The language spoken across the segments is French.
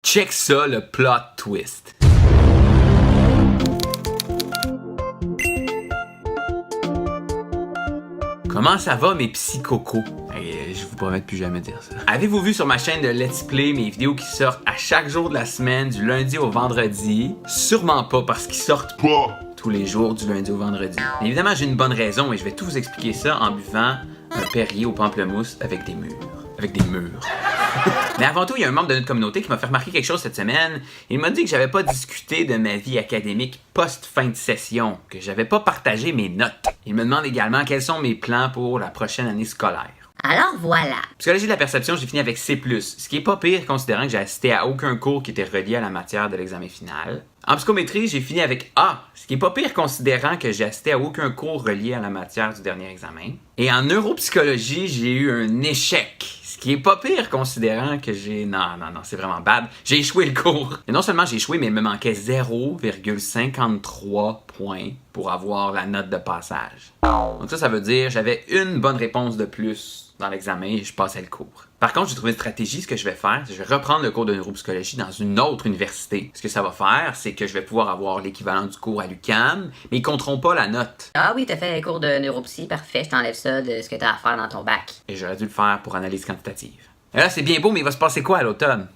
Check ça, le plot twist. Comment ça va mes petits cocos? Je vous promets de plus jamais dire ça. Avez-vous vu sur ma chaîne de Let's Play mes vidéos qui sortent à chaque jour de la semaine, du lundi au vendredi? Sûrement pas parce qu'ils sortent pas tous les jours du lundi au vendredi. Mais évidemment, j'ai une bonne raison et je vais tout vous expliquer ça en buvant un Perrier au pamplemousse avec des murs. Avec des murs. Mais avant tout, il y a un membre de notre communauté qui m'a fait remarquer quelque chose cette semaine. Il m'a dit que j'avais pas discuté de ma vie académique post-fin de session, que j'avais pas partagé mes notes. Il me demande également quels sont mes plans pour la prochaine année scolaire. Alors voilà. Psychologie de la perception, j'ai fini avec C+, ce qui est pas pire considérant que j'ai assisté à aucun cours qui était relié à la matière de l'examen final. En psychométrie, j'ai fini avec A, ce qui est pas pire considérant que j'ai assisté à aucun cours relié à la matière du dernier examen. Et en neuropsychologie, j'ai eu un échec, ce qui est pas pire considérant que j'ai... Non, c'est vraiment bad. J'ai échoué le cours. Et non seulement j'ai échoué, mais il me manquait 0,53 points pour avoir la note de passage. Donc ça veut dire j'avais une bonne réponse de plus dans l'examen et je passais le cours. Par contre, j'ai trouvé une stratégie. Ce que je vais faire, c'est que je vais reprendre le cours de neuropsychologie dans une autre université. Ce que ça va faire, c'est que je vais pouvoir avoir l'équivalent du cours à l'UQAM, mais ils compteront pas la note. Ah oui, t'as fait un cours de neuropsy, parfait, je t'enlève ça de ce que t'as à faire dans ton bac. Et j'aurais dû le faire pour analyse quantitative. Et là, c'est bien beau, mais il va se passer quoi à l'automne?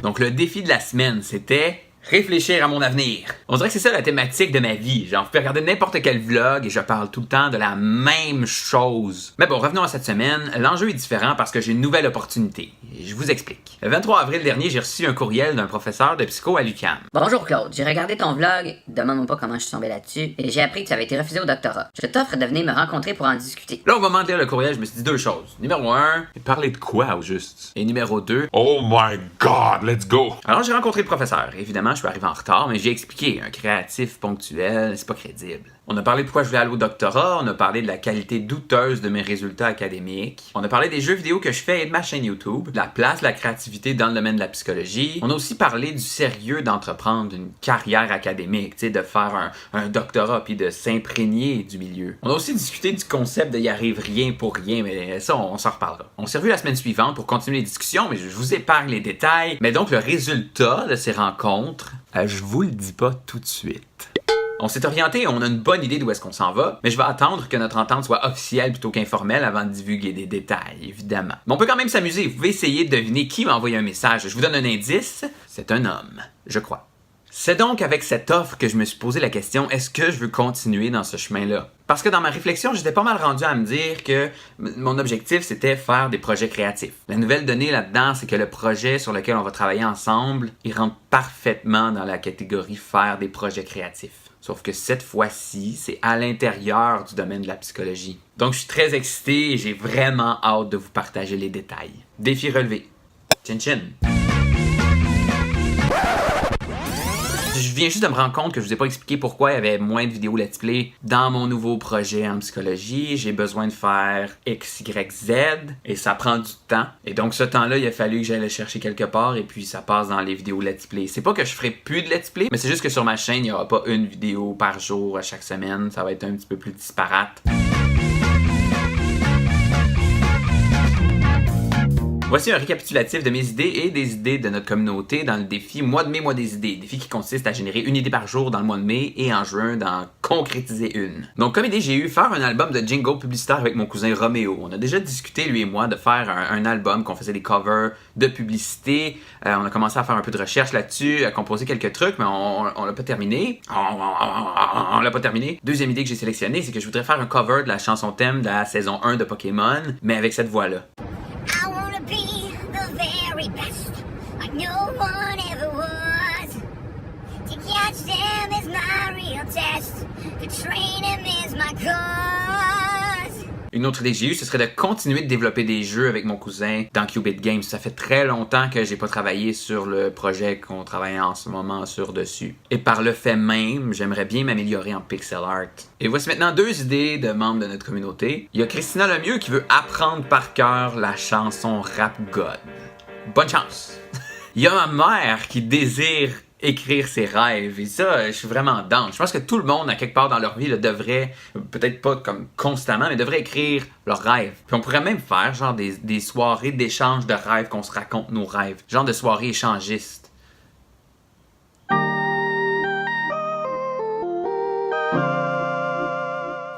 Donc, le défi de la semaine, c'était... réfléchir à mon avenir. On dirait que c'est ça la thématique de ma vie. Genre, vous pouvez regarder n'importe quel vlog et je parle tout le temps de la même chose. Mais bon, revenons à cette semaine. L'enjeu est différent parce que j'ai une nouvelle opportunité. Et je vous explique. Le 23 avril dernier, j'ai reçu un courriel d'un professeur de psycho à l'UQAM. Bonjour Claude, j'ai regardé ton vlog, demande-moi pas comment je suis tombé là-dessus, et j'ai appris que tu avais été refusé au doctorat. Je t'offre de venir me rencontrer pour en discuter. Là, au moment de lire le courriel, je me suis dit deux choses. Numéro 1, parler de quoi au juste? Et numéro 2, Oh my God, let's go! alors j'ai rencontré le professeur. Évidemment, je suis arrivé en retard, mais j'ai expliqué. Un créatif ponctuel, c'est pas crédible. On a parlé de pourquoi je voulais aller au doctorat, on a parlé de la qualité douteuse de mes résultats académiques, on a parlé des jeux vidéo que je fais et de ma chaîne YouTube, de la place de la créativité dans le domaine de la psychologie. On a aussi parlé du sérieux d'entreprendre une carrière académique, tu sais, de faire un doctorat puis de s'imprégner du milieu. On a aussi discuté du concept de y arrive rien pour rien, mais ça, on s'en reparlera. On s'est revu la semaine suivante pour continuer les discussions, mais je vous épargne les détails. Mais donc, le résultat de ces rencontres, je vous le dis pas tout de suite. On s'est orienté et on a une bonne idée d'où est-ce qu'on s'en va, mais je vais attendre que notre entente soit officielle plutôt qu'informelle avant de divulguer des détails, évidemment. Mais on peut quand même s'amuser. Vous pouvez essayer de deviner qui m'a envoyé un message. Je vous donne un indice. C'est un homme, je crois. C'est donc avec cette offre que je me suis posé la question, est-ce que je veux continuer dans ce chemin-là? Parce que dans ma réflexion, j'étais pas mal rendu à me dire que mon objectif, c'était faire des projets créatifs. La nouvelle donnée là-dedans, c'est que le projet sur lequel on va travailler ensemble, il rentre parfaitement dans la catégorie faire des projets créatifs. Sauf que cette fois-ci, c'est à l'intérieur du domaine de la psychologie. Donc, je suis très excité et j'ai vraiment hâte de vous partager les détails. Défi relevé. Chin chin. Je viens juste de me rendre compte que je vous ai pas expliqué pourquoi il y avait moins de vidéos let's play dans mon nouveau projet en psychologie. J'ai besoin de faire X, Y, Z et ça prend du temps. Et donc ce temps-là, il a fallu que j'aille le chercher quelque part et puis ça passe dans les vidéos let's play. C'est pas que je ferai plus de let's play, mais c'est juste que sur ma chaîne, il n'y aura pas une vidéo par jour à chaque semaine. Ça va être un petit peu plus disparate. Voici un récapitulatif de mes idées et des idées de notre communauté dans le défi Mois de mai, mois des idées. Défi qui consiste à générer une idée par jour dans le mois de mai et en juin d'en concrétiser une. Donc comme idée, j'ai eu faire un album de jingle publicitaire avec mon cousin Roméo. On a déjà discuté, lui et moi, de faire un album, qu'on faisait des covers de publicité. On a commencé à faire un peu de recherche là-dessus, à composer quelques trucs, mais on l'a pas terminé. On l'a pas terminé. Deuxième idée que j'ai sélectionnée, c'est que je voudrais faire un cover de la chanson thème de la saison 1 de Pokémon, mais avec cette voix-là. Like no one ever was. To catch them is my real test. To train them is my cause. Une autre idée que j'ai eue, ce serait de continuer de développer des jeux avec mon cousin dans Qubit Games. Ça fait très longtemps que j'ai pas travaillé sur le projet qu'on travaille en ce moment sur dessus. Et par le fait même, j'aimerais bien m'améliorer en pixel art. Et voici maintenant deux idées de membres de notre communauté. Il y a Christina Lemieux qui veut apprendre par cœur la chanson Rap God. Bonne chance! Il y a ma mère qui désire écrire ses rêves. Et ça, je suis vraiment down. Je pense que tout le monde, à quelque part dans leur vie, là, devrait, peut-être pas comme constamment, mais devrait écrire leurs rêves. Puis on pourrait même faire genre des soirées d'échange de rêves, qu'on se raconte nos rêves. Genre de soirées échangistes.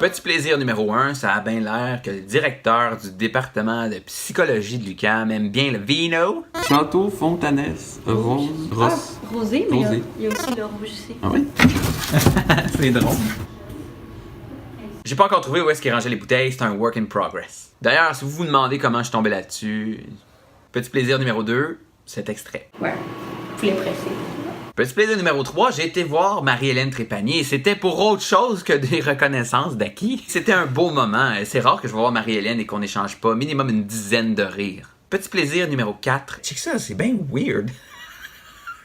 Petit plaisir numéro 1, ça a bien l'air que le directeur du département de psychologie de l'UQAM aime bien le vino. Château Fontanès. Rosé, mais Rosé. il y a aussi le rouge ici. Ah oui? C'est drôle. J'ai pas encore trouvé où est-ce qu'il rangeait les bouteilles, c'est un work in progress. D'ailleurs, si vous vous demandez comment je suis tombé là-dessus, petit plaisir numéro 2, cet extrait. Ouais, faut les presser. Petit plaisir numéro 3, j'ai été voir Marie-Hélène Trépanier et c'était pour autre chose que des reconnaissances d'acquis. C'était un beau moment. C'est rare que je vais voir Marie-Hélène et qu'on n'échange pas minimum une dizaine de rires. Petit plaisir numéro 4. Check ça, c'est bien weird.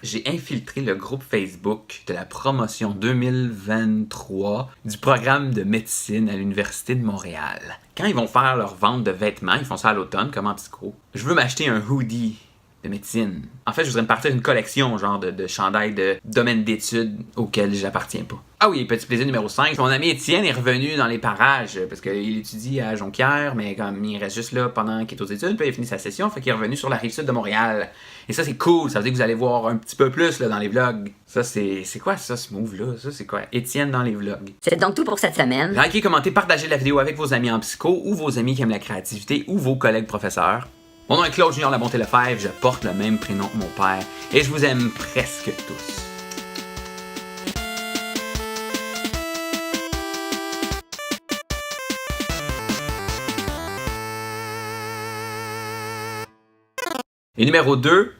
J'ai infiltré le groupe Facebook de la promotion 2023 du programme de médecine à l'Université de Montréal. Quand ils vont faire leur vente de vêtements, ils font ça à l'automne comme en psycho, je veux m'acheter un hoodie de médecine. En fait, je voudrais me partir une collection genre de chandails de domaine d'études auquel j'appartiens pas. Ah oui, petit plaisir numéro 5. Mon ami Étienne est revenu dans les parages parce qu'il étudie à Jonquière, mais comme il reste juste là pendant qu'il est aux études, puis il a fini sa session, fait qu'il est revenu sur la rive sud de Montréal. Et ça, c'est cool. Ça veut dire que vous allez voir un petit peu plus là, dans les vlogs. Ça, c'est quoi ça, ce move-là? Ça, c'est quoi? Étienne dans les vlogs. C'est donc tout pour cette semaine. Likez, commentez, partagez la vidéo avec vos amis en psycho ou vos amis qui aiment la créativité ou vos collègues professeurs. Mon nom est Claude Junior Labonté-Lefebvre, je porte le même prénom que mon père et je vous aime presque tous. Et numéro 2...